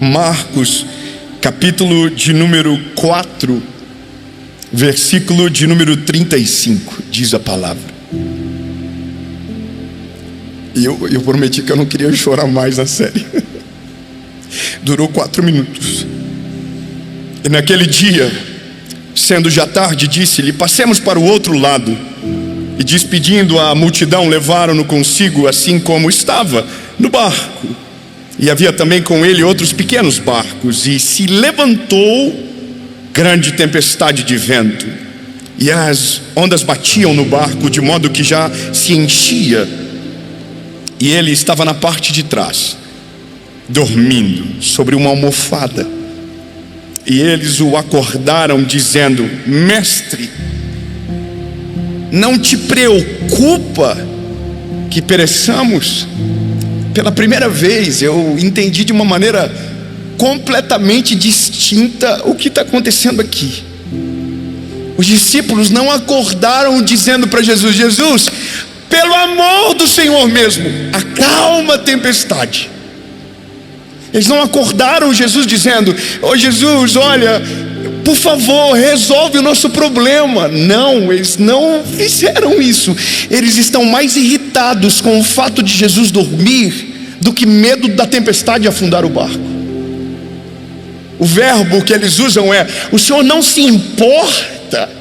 Marcos, capítulo de número 4, versículo de número 35, diz a palavra. E eu prometi que eu não queria chorar mais na série. Durou 4 minutos. E naquele dia, sendo já tarde, disse-lhe: passemos para o outro lado. E despedindo a multidão, levaram-no consigo, assim como estava, no barco. E havia também com ele outros pequenos barcos. E se levantou grande tempestade de vento, e as ondas batiam no barco, de modo que já se enchia. E ele estava na parte de trás, dormindo sobre uma almofada. E eles o acordaram, dizendo: mestre, não te preocupa que pereçamos? Pela primeira vez eu entendi de uma maneira completamente distinta o que está acontecendo aqui. Os discípulos não acordaram dizendo para Jesus: Jesus, pelo amor do Senhor mesmo, acalma a tempestade. Eles não acordaram Jesus dizendo: ô Jesus, olha, por favor, resolve o nosso problema. Não, eles não fizeram isso. Eles estão mais irritados com o fato de Jesus dormir do que medo da tempestade afundar o barco. O verbo que eles usam é: o Senhor não se importa.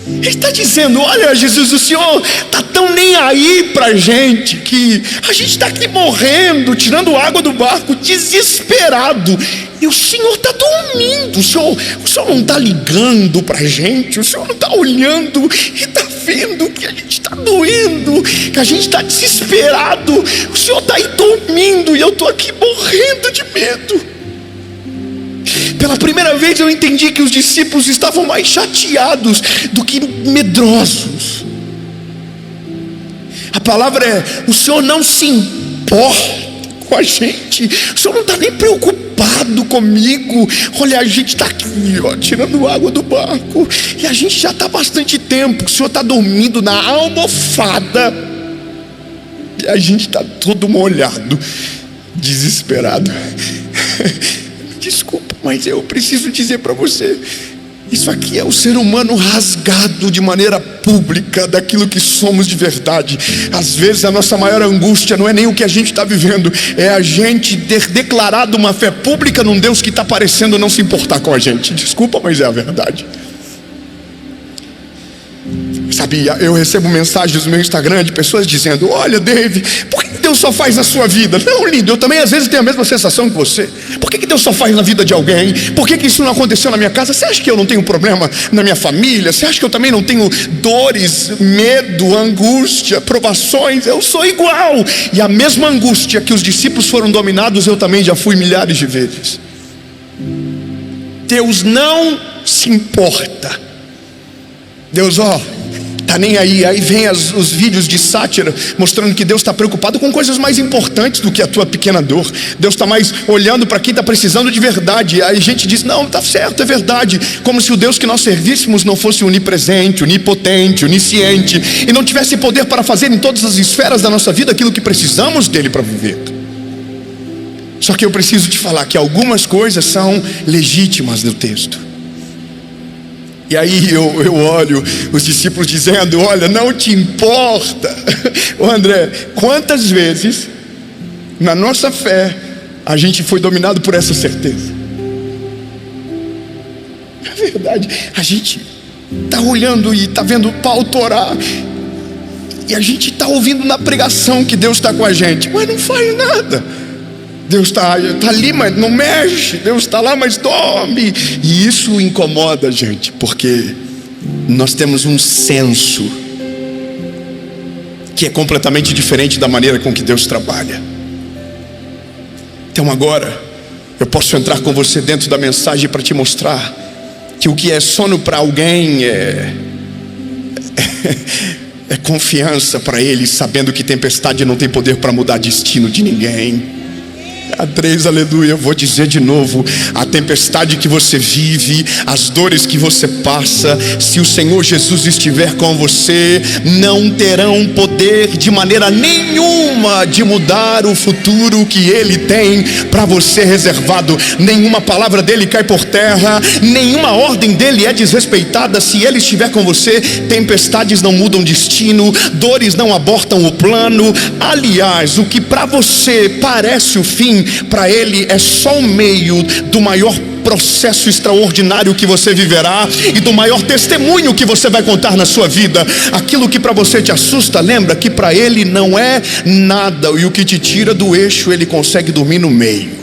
Ele está dizendo: olha Jesus, o Senhor está tão nem aí para a gente, que a gente está aqui morrendo, tirando água do barco, desesperado, e o Senhor está dormindo. O Senhor não está ligando para a gente, o Senhor não está olhando e está vendo que a gente está doendo, que a gente está desesperado. O Senhor está aí dormindo e eu estou aqui morrendo de medo. Pela primeira vez eu entendi que os discípulos estavam mais chateados do que medrosos. A palavra é: o Senhor não se importa com a gente, o Senhor não está nem preocupado comigo. Olha, a gente está aqui, ó, tirando água do barco, e a gente já está há bastante tempo. O Senhor está dormindo na almofada, e a gente está todo molhado, desesperado. Desculpa, mas eu preciso dizer para você: isso aqui é o ser humano rasgado de maneira pública daquilo que somos de verdade. Às vezes a nossa maior angústia não é nem o que a gente está vivendo, é a gente ter declarado uma fé pública num Deus que está parecendo não se importar com a gente. Desculpa, mas é a verdade. Sabe, eu recebo mensagens no meu Instagram de pessoas dizendo: olha Dave, por que Deus só faz na sua vida? Não, lindo, eu também às vezes tenho a mesma sensação que você. Por que Deus só faz na vida de alguém? Por que isso não aconteceu na minha casa? Você acha que eu não tenho problema na minha família? Você acha que eu também não tenho dores, medo, angústia, provações? Eu sou igual. E a mesma angústia que os discípulos foram dominados, eu também já fui milhares de vezes. Deus não se importa. Deus, tá nem aí. Aí vem os vídeos de sátira mostrando que Deus está preocupado com coisas mais importantes do que a tua pequena dor. Deus está mais olhando para quem está precisando de verdade. Aí a gente diz: não, tá certo, é verdade. Como se o Deus que nós servíssemos não fosse onipresente, onipotente, onisciente, e não tivesse poder para fazer em todas as esferas da nossa vida aquilo que precisamos dele para viver. Só que eu preciso te falar que algumas coisas são legítimas no texto. E aí eu olho os discípulos dizendo: olha, não te importa. André, quantas vezes na nossa fé a gente foi dominado por essa certeza? É verdade, a gente está olhando e está vendo Paulo orar, e a gente está ouvindo na pregação que Deus está com a gente, mas não faz nada. Deus está ali, mas não mexe. Deus está lá, mas dorme. E isso incomoda a gente, porque nós temos um senso que é completamente diferente da maneira com que Deus trabalha. Então agora eu posso entrar com você dentro da mensagem para te mostrar que o que é sono para alguém é confiança para ele, sabendo que tempestade não tem poder para mudar destino de ninguém. A 3, aleluia. Eu vou dizer de novo: a tempestade que você vive, as dores que você passa, se o Senhor Jesus estiver com você, não terão poder de maneira nenhuma de mudar o futuro que Ele tem para você reservado. Nenhuma palavra dele cai por terra, nenhuma ordem dele é desrespeitada. Se Ele estiver com você, tempestades não mudam destino, dores não abortam o plano. Aliás, o que para você parece o fim, para Ele é só o meio do maior processo extraordinário que você viverá e do maior testemunho que você vai contar na sua vida. Aquilo que para você te assusta, lembra que para Ele não é nada, e o que te tira do eixo, Ele consegue dormir no meio.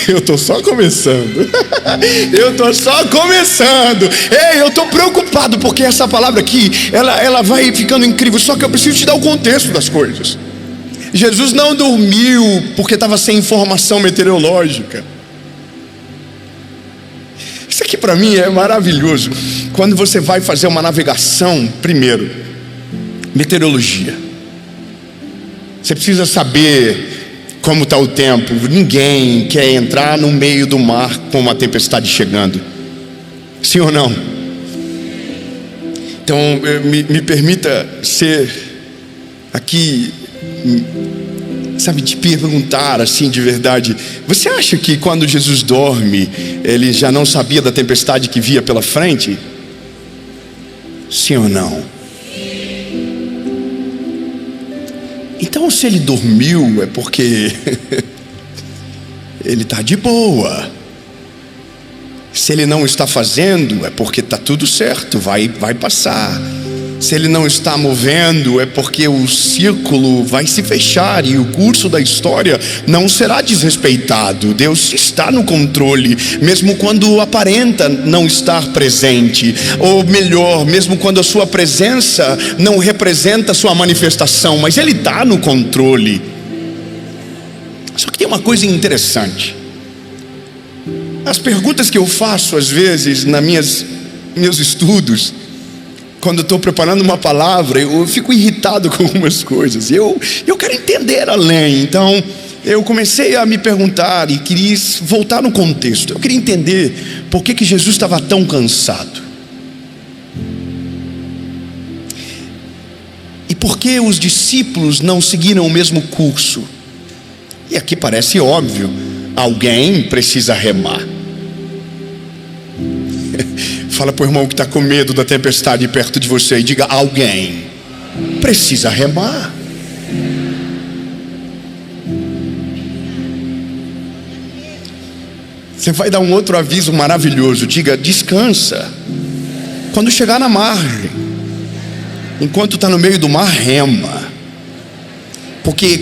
Eu estou só começando. Eu estou só começando. Ei, eu estou preocupado porque essa palavra aqui, ela vai ficando incrível. Só que eu preciso te dar o contexto das coisas. Jesus não dormiu porque estava sem informação meteorológica. Isso aqui para mim é maravilhoso. Quando você vai fazer uma navegação, primeiro, meteorologia. Você precisa saber como está o tempo. Ninguém quer entrar no meio do mar com uma tempestade chegando. Sim ou não? Então me permita ser aqui, sabe, te perguntar assim de verdade: você acha que quando Jesus dorme, Ele já não sabia da tempestade que via pela frente? Sim ou não? Então, se Ele dormiu, é porque Ele está de boa. Se Ele não está fazendo, é porque está tudo certo, vai passar. Se Ele não está movendo, é porque o círculo vai se fechar e o curso da história não será desrespeitado. Deus está no controle, mesmo quando aparenta não estar presente. Ou melhor, mesmo quando a sua presença não representa a sua manifestação, mas Ele está no controle. Só que tem uma coisa interessante. As perguntas que eu faço às vezes meus estudos, quando estou preparando uma palavra, eu fico irritado com algumas coisas. Eu quero entender além. Então, eu comecei a me perguntar e queria voltar no contexto. Eu queria entender por que Jesus estava tão cansado. E por que os discípulos não seguiram o mesmo curso? E aqui parece óbvio. Alguém precisa remar. Fala para o irmão que está com medo da tempestade perto de você e diga: alguém precisa remar. Você vai dar um outro aviso maravilhoso. Diga: descansa. Quando chegar na margem, enquanto está no meio do mar, rema. Porque,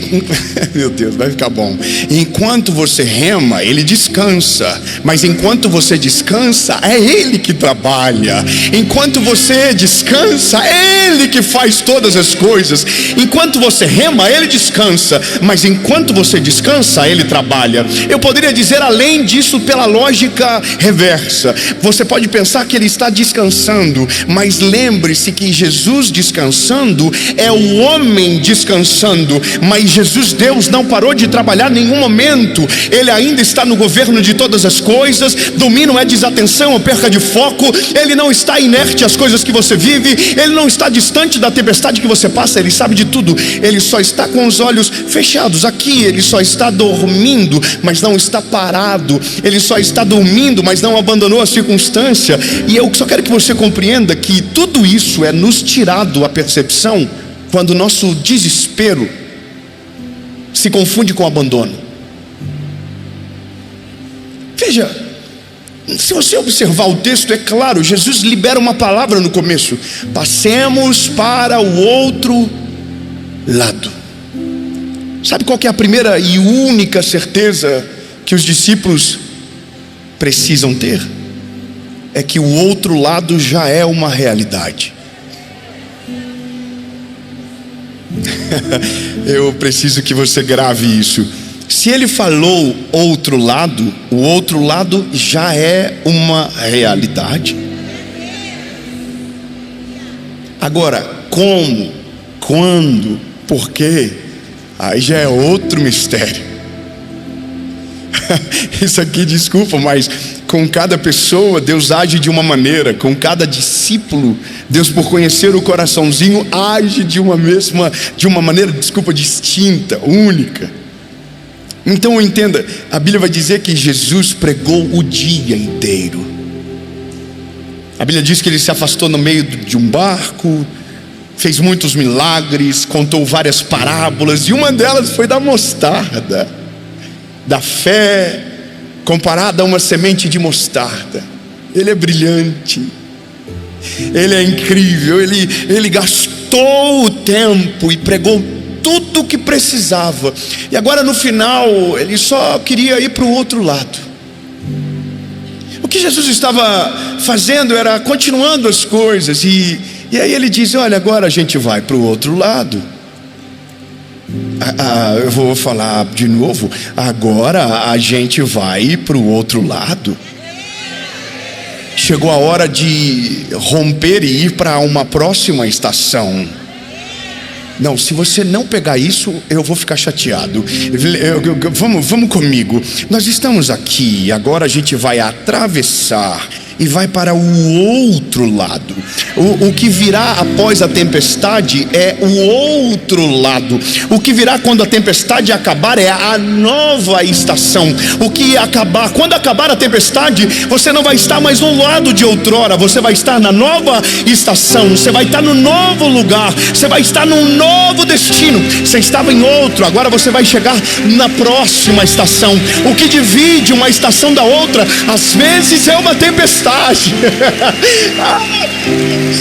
meu Deus, vai ficar bom. Enquanto você rema, Ele descansa. Mas enquanto você descansa, é Ele que trabalha. Enquanto você descansa, é Ele que faz todas as coisas. Enquanto você rema, Ele descansa. Mas enquanto você descansa, Ele trabalha. Eu poderia dizer além disso pela lógica reversa. Você pode pensar que Ele está descansando, mas lembre-se que Jesus descansando é o homem descansando. Mas Jesus, Deus, não parou de trabalhar em nenhum momento. Ele ainda está no governo de todas as coisas. Dormir não é desatenção ou perca de foco. Ele não está inerte às coisas que você vive. Ele não está distante da tempestade que você passa. Ele sabe de tudo. Ele só está com os olhos fechados aqui. Ele só está dormindo, mas não está parado. Ele só está dormindo, mas não abandonou a circunstância. E eu só quero que você compreenda que tudo isso é nos tirado a percepção quando o nosso desespero se confunde com abandono. Veja, se você observar o texto, é claro, Jesus libera uma palavra no começo: passemos para o outro lado. Sabe qual que é a primeira e única certeza que os discípulos precisam ter? É que o outro lado já é uma realidade. Eu preciso que você grave isso. Se Ele falou outro lado, o outro lado já é uma realidade. Agora, como, quando, por quê? aí já é outro mistério. Isso aqui, desculpa, mas com cada pessoa Deus age de uma maneira, com cada discípulo Deus, por conhecer o coraçãozinho, age de uma maneira, distinta, única. Então entenda, a Bíblia vai dizer que Jesus pregou o dia inteiro. A Bíblia diz que ele se afastou no meio de um barco, fez muitos milagres, contou várias parábolas, e uma delas foi da mostarda, da fé comparada a uma semente de mostarda. Ele é brilhante, ele é incrível, ele gastou o tempo e pregou tudo o que precisava, e agora no final ele só queria ir para o outro lado. O que Jesus estava fazendo era continuando as coisas, e aí ele diz: olha, agora a gente vai para o outro lado. Eu vou falar de novo, agora a gente vai para o outro lado. Chegou a hora de romper e ir para uma próxima estação. Não, se você não pegar isso, eu vou ficar chateado. Vamos comigo. Nós estamos aqui, agora a gente vai atravessar e vai para o outro lado. O que virá após a tempestade é o outro lado. O que virá quando a tempestade acabar é a nova estação. Quando acabar a tempestade, você não vai estar mais no lado de outrora, você vai estar na nova estação, você vai estar no novo lugar, você vai estar num novo destino. Você estava em outro, agora você vai chegar na próxima estação. O que divide uma estação da outra, às vezes é uma tempestade.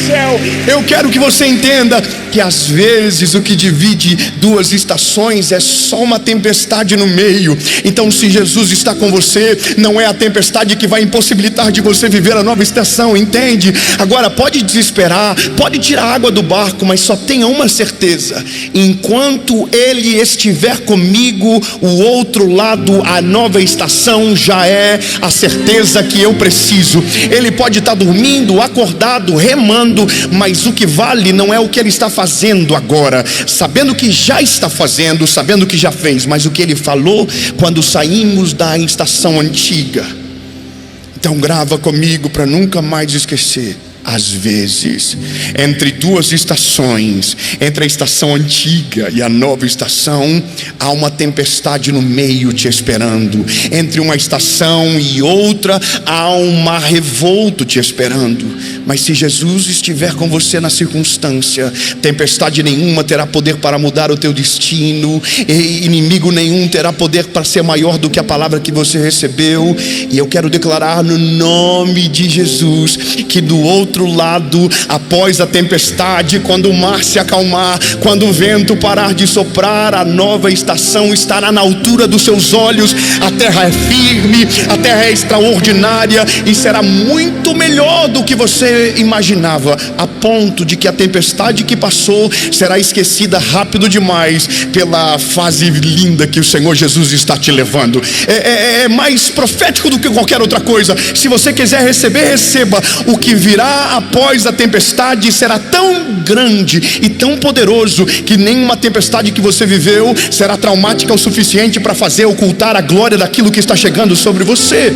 Céu, eu quero que você entenda que às vezes o que divide duas estações é só uma tempestade no meio. Então, se Jesus está com você, não é a tempestade que vai impossibilitar de você viver a nova estação, entende? Agora, pode desesperar, pode tirar a água do barco, mas só tenha uma certeza: enquanto Ele estiver comigo, o outro lado, a nova estação, já é a certeza que eu preciso. Ele pode estar dormindo, acordado, remando, mas o que vale não é o que ele está fazendo agora, sabendo que já está fazendo, sabendo que já fez, mas o que ele falou quando saímos da estação antiga. Então grava comigo para nunca mais esquecer. Às vezes, entre duas estações, entre a estação antiga e a nova estação, há uma tempestade no meio te esperando. Entre uma estação e outra, há um mar revolto te esperando. Mas se Jesus estiver com você na circunstância, tempestade nenhuma terá poder para mudar o teu destino, e inimigo nenhum terá poder para ser maior do que a palavra que você recebeu. E eu quero declarar no nome de Jesus que do outro lado, após a tempestade, quando o mar se acalmar, quando o vento parar de soprar, a nova estação estará na altura dos seus olhos. A terra é firme, a terra é extraordinária e será muito melhor do que você imaginava, a ponto de que a tempestade que passou será esquecida rápido demais pela fase linda que o Senhor Jesus está te levando. É mais profético do que qualquer outra coisa. Se você quiser receber, receba. O que virá após a tempestade será tão grande e tão poderoso que nenhuma tempestade que você viveu será traumática o suficiente para fazer ocultar a glória daquilo que está chegando sobre você.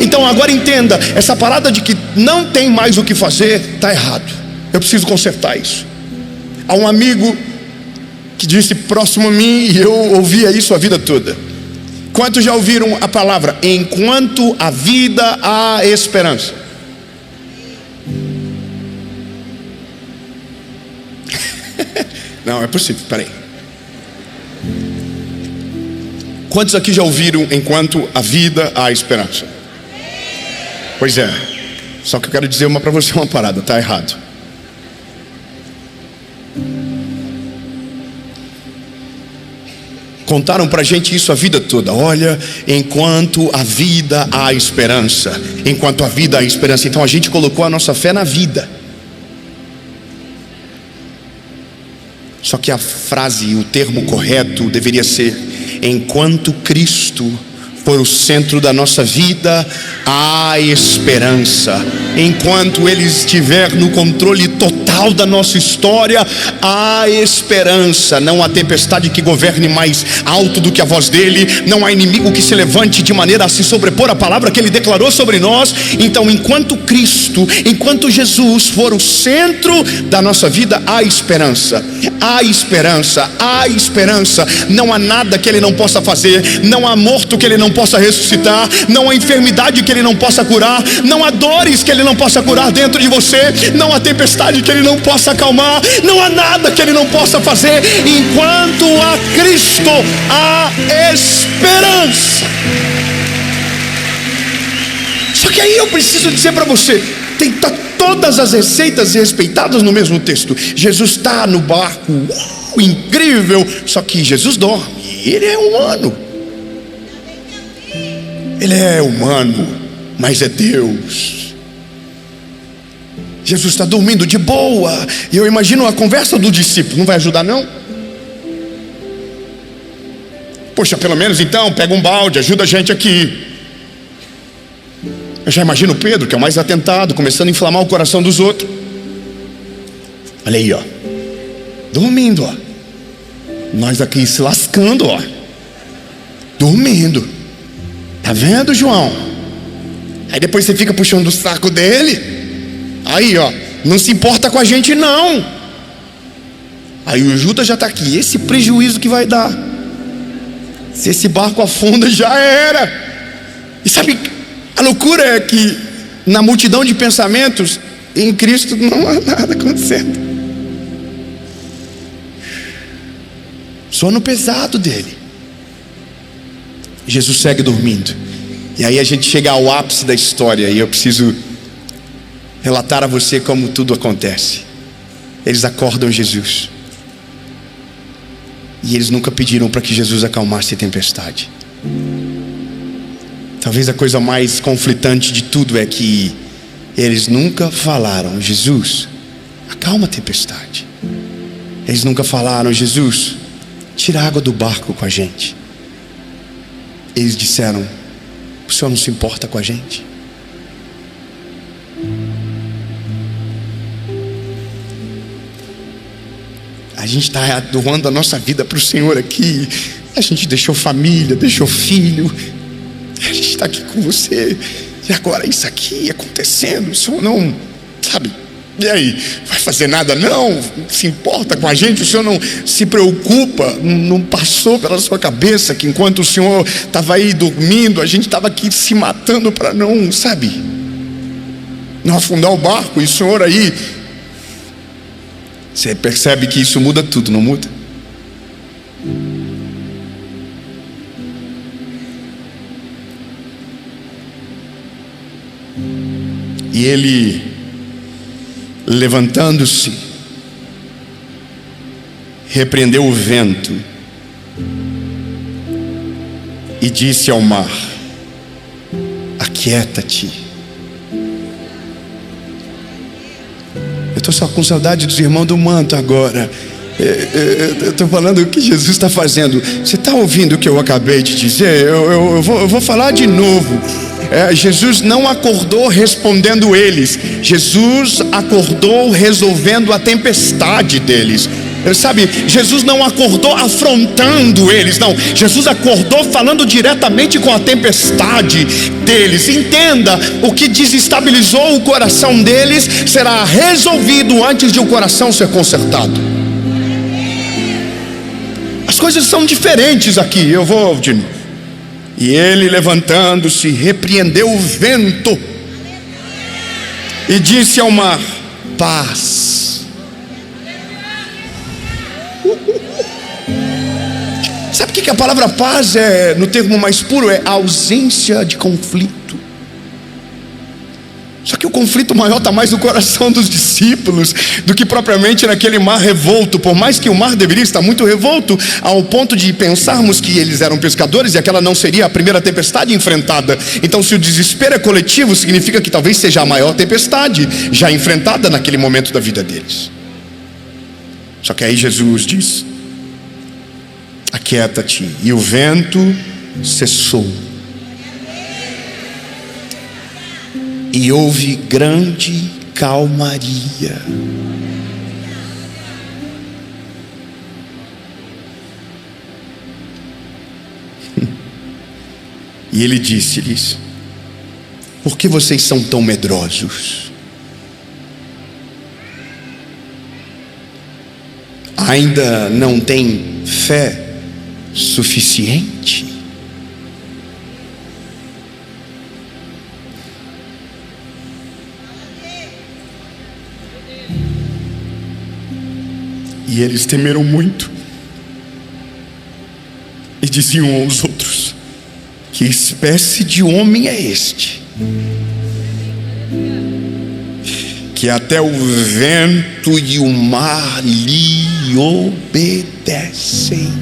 Então agora entenda, essa parada de que não tem mais o que fazer está errado. Eu preciso consertar isso. Há um amigo que disse próximo a mim, e eu ouvia isso a vida toda: quantos já ouviram a palavra enquanto a vida há esperança? Não, é possível, peraí. Quantos aqui já ouviram enquanto a vida há esperança? Pois é, só que eu quero dizer para você uma parada, está errado. Contaram pra gente isso a vida toda. Olha, enquanto a vida há esperança, enquanto a vida há esperança. Então a gente colocou a nossa fé na vida. Só que a frase, o termo correto deveria ser: enquanto Cristo for o centro da nossa vida, há esperança. enquanto Ele estiver no controle total da nossa história, há esperança. Não há tempestade que governe mais alto do que a voz dEle, não há inimigo que se levante de maneira a se sobrepor à palavra que Ele declarou sobre nós. Então, enquanto Cristo, enquanto Jesus for o centro da nossa vida, há esperança, há esperança, há esperança. Não há nada que Ele não possa fazer, não há morto que Ele não possa ressuscitar, não há enfermidade que Ele não possa curar, não há dores que Ele não possa curar dentro de você, não há tempestade que Ele não possa acalmar, não há nada que Ele não possa fazer. Enquanto há Cristo, há esperança. Só que aí eu preciso dizer para você, tem que estar todas as receitas respeitadas no mesmo texto. Jesus está no barco, incrível, só que Jesus dorme. Ele é humano. Ele é humano, mas é Deus. Jesus está dormindo de boa. E eu imagino a conversa do discípulo. Não vai ajudar não? Poxa, pelo menos então pega um balde, ajuda a gente aqui. Eu já imagino Pedro, que é o mais atentado, começando a inflamar o coração dos outros. Olha aí, ó, dormindo, ó. Nós aqui se lascando, ó, dormindo. Tá vendo, João? Aí depois você fica puxando o saco dele. Aí, ó, não se importa com a gente não. Aí o Judas já está aqui. Esse prejuízo que vai dar, se esse barco afunda, já era. E sabe, a loucura é que na multidão de pensamentos, em Cristo não há nada acontecendo. Sono pesado dele. Jesus segue dormindo. E aí a gente chega ao ápice da história. E eu preciso relatar a você como tudo acontece. Eles acordam Jesus. E eles nunca pediram para que Jesus acalmasse a tempestade. Talvez a coisa mais conflitante de tudo é que eles nunca falaram: Jesus, acalma a tempestade. Eles nunca falaram: Jesus, tira a água do barco com a gente. Eles disseram: o Senhor não se importa com a gente? A gente está doando a nossa vida para o Senhor aqui. A gente deixou família, deixou filho. A gente está aqui com você. E agora isso aqui acontecendo, o Senhor não, sabe? E aí, vai fazer nada não? Se importa com a gente? O Senhor não se preocupa? Não passou pela sua cabeça que enquanto o Senhor estava aí dormindo, a gente estava aqui se matando para não, sabe, não afundar o barco? E o Senhor aí, você percebe que isso muda tudo, não muda? E ele, levantando-se, repreendeu o vento e disse ao mar: aquieta-te. Eu estou só com saudade dos irmãos do manto agora. Eu estou falando o que Jesus está fazendo. Você está ouvindo o que eu acabei de dizer? Eu vou falar de novo. Jesus não acordou respondendo eles. Jesus acordou resolvendo a tempestade deles. Sabe, Jesus não acordou afrontando eles, não. Jesus acordou falando diretamente com a tempestade deles. Entenda, o que desestabilizou o coração deles será resolvido antes de o coração ser consertado. As coisas são diferentes aqui. Eu vou de novo. E ele, levantando-se, repreendeu o vento e disse ao mar: paz. Sabe o que a palavra paz é, no termo mais puro, é ausência de conflito. Só que o conflito maior está mais no coração dos discípulos do que propriamente naquele mar revolto. Por mais que o mar deveria estar muito revolto, ao ponto de pensarmos que eles eram pescadores e aquela não seria a primeira tempestade enfrentada. Então, se o desespero é coletivo, significa que talvez seja a maior tempestade já enfrentada naquele momento da vida deles. Só que aí Jesus diz: aquieta-te. E o vento cessou. e houve grande calmaria. E ele disse-lhes: por que vocês são tão medrosos? Ainda não têm fé suficiente? E eles temeram muito e diziam uns aos outros: que espécie de homem é este, que até o vento e o mar lhe obedecem?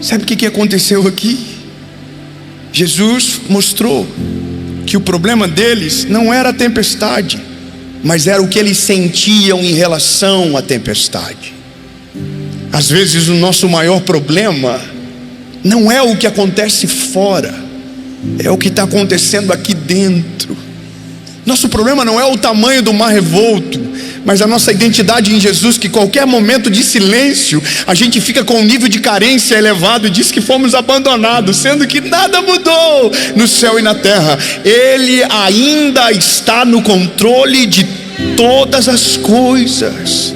Sabe o que aconteceu aqui? Jesus mostrou que o problema deles não era a tempestade, mas era o que eles sentiam em relação à tempestade. Às vezes o nosso maior problema não é o que acontece fora, é o que está acontecendo aqui dentro. Nosso problema não é o tamanho do mar revolto, mas a nossa identidade em Jesus, que qualquer momento de silêncio a gente fica com um nível de carência elevado e diz que fomos abandonados, sendo que nada mudou no céu e na terra. Ele ainda está no controle de todas as coisas.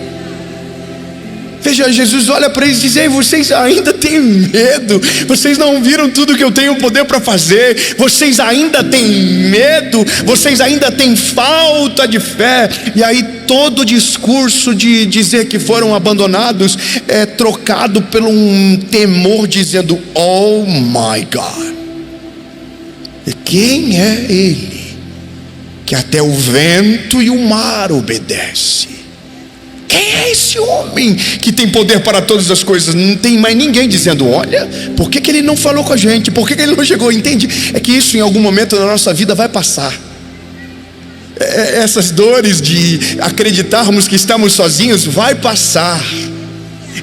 Veja, Jesus olha para eles e diz: ei, vocês ainda têm medo? Vocês não viram tudo que eu tenho poder para fazer? Vocês ainda têm medo? Vocês ainda têm falta de fé? E aí todo o discurso de dizer que foram abandonados é trocado por um temor dizendo: oh my God, e quem é ele que até o vento e o mar obedece? Quem é esse homem que tem poder para todas as coisas? Não tem mais ninguém dizendo: olha, por que ele não falou com a gente? Por que ele não chegou? Entende? É que isso em algum momento da nossa vida vai passar. Essas dores de acreditarmos que estamos sozinhos vai passar.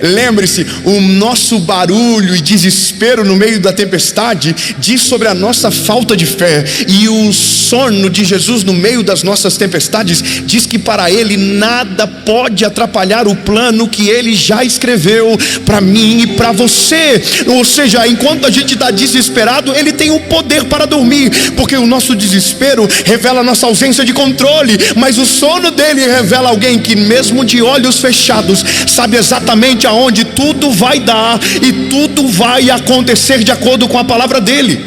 Lembre-se, o nosso barulho e desespero no meio da tempestade diz sobre a nossa falta de fé, e o sono de Jesus no meio das nossas tempestades diz que para ele nada pode atrapalhar o plano que ele já escreveu para mim e para você. Ou seja, enquanto a gente está desesperado, ele tem o poder para dormir, porque o nosso desespero revela a nossa ausência de controle, mas o sono dele revela alguém que mesmo de olhos fechados sabe exatamente aonde tudo vai dar e tudo vai acontecer de acordo com a palavra dele.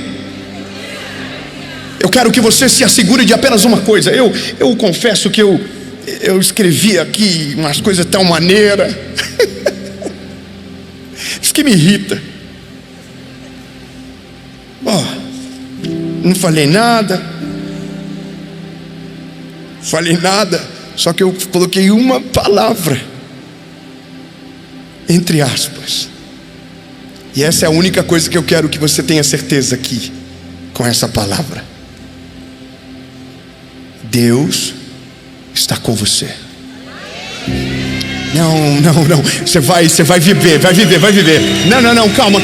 Eu quero que você se assegure de apenas uma coisa. Eu confesso que eu escrevi aqui umas coisas de tal maneira isso que me irrita. Não falei nada, só que eu coloquei uma palavra entre aspas, e essa é a única coisa que eu quero que você tenha certeza aqui com essa palavra: Deus está com você. Não, você vai viver. Não, calma.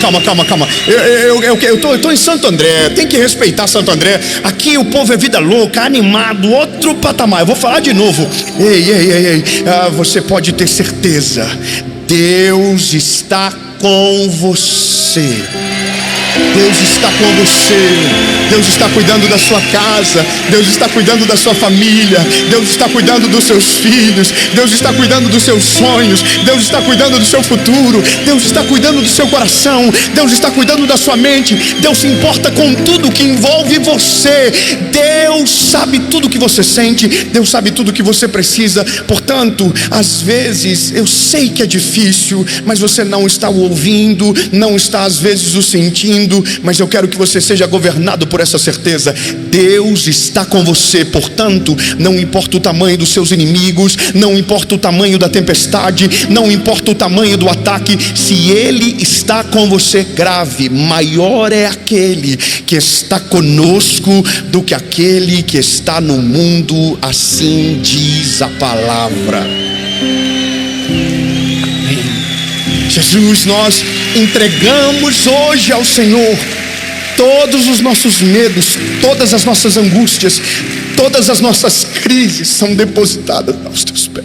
Eu tô em Santo André, tem que respeitar Santo André. Aqui o povo é vida louca, animado, outro patamar. Eu vou falar de novo. Ei, você pode ter certeza, Deus está com você. Deus está com você. Deus está cuidando da sua casa. Deus está cuidando da sua família. Deus está cuidando dos seus filhos. Deus está cuidando dos seus sonhos. Deus está cuidando do seu futuro. Deus está cuidando do seu coração. Deus está cuidando da sua mente. Deus se importa com tudo que envolve você. Deus sabe tudo que você sente. Deus sabe tudo que você precisa. Portanto, às vezes eu sei que é difícil, mas você não está o ouvindo, não está às vezes o sentindo. Mas eu quero que você seja governado por essa certeza: Deus está com você. Portanto, não importa o tamanho dos seus inimigos, não importa o tamanho da tempestade, não importa o tamanho do ataque, se Ele está com você, grave: maior é aquele que está conosco do que aquele que está no mundo, assim diz a palavra. Jesus, nós entregamos hoje ao Senhor Todos os nossos medos, todas as nossas angústias, todas as nossas crises são depositadas aos teus pés.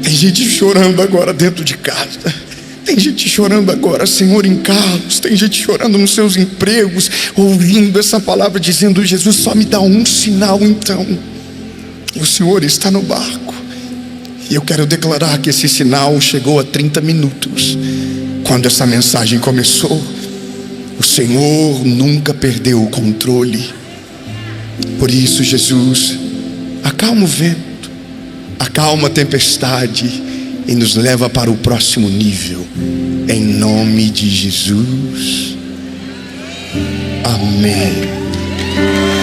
Tem gente chorando agora dentro de casa. Tem gente chorando agora, Senhor, em carros. Tem gente chorando nos seus empregos, ouvindo essa palavra, dizendo: Jesus, só me dá um sinal então. E o Senhor está no barco. E eu quero declarar que esse sinal chegou a 30 minutos. Quando essa mensagem começou, o Senhor nunca perdeu o controle. Por isso, Jesus, acalma o vento, acalma a tempestade e nos leva para o próximo nível, em nome de Jesus. Amém.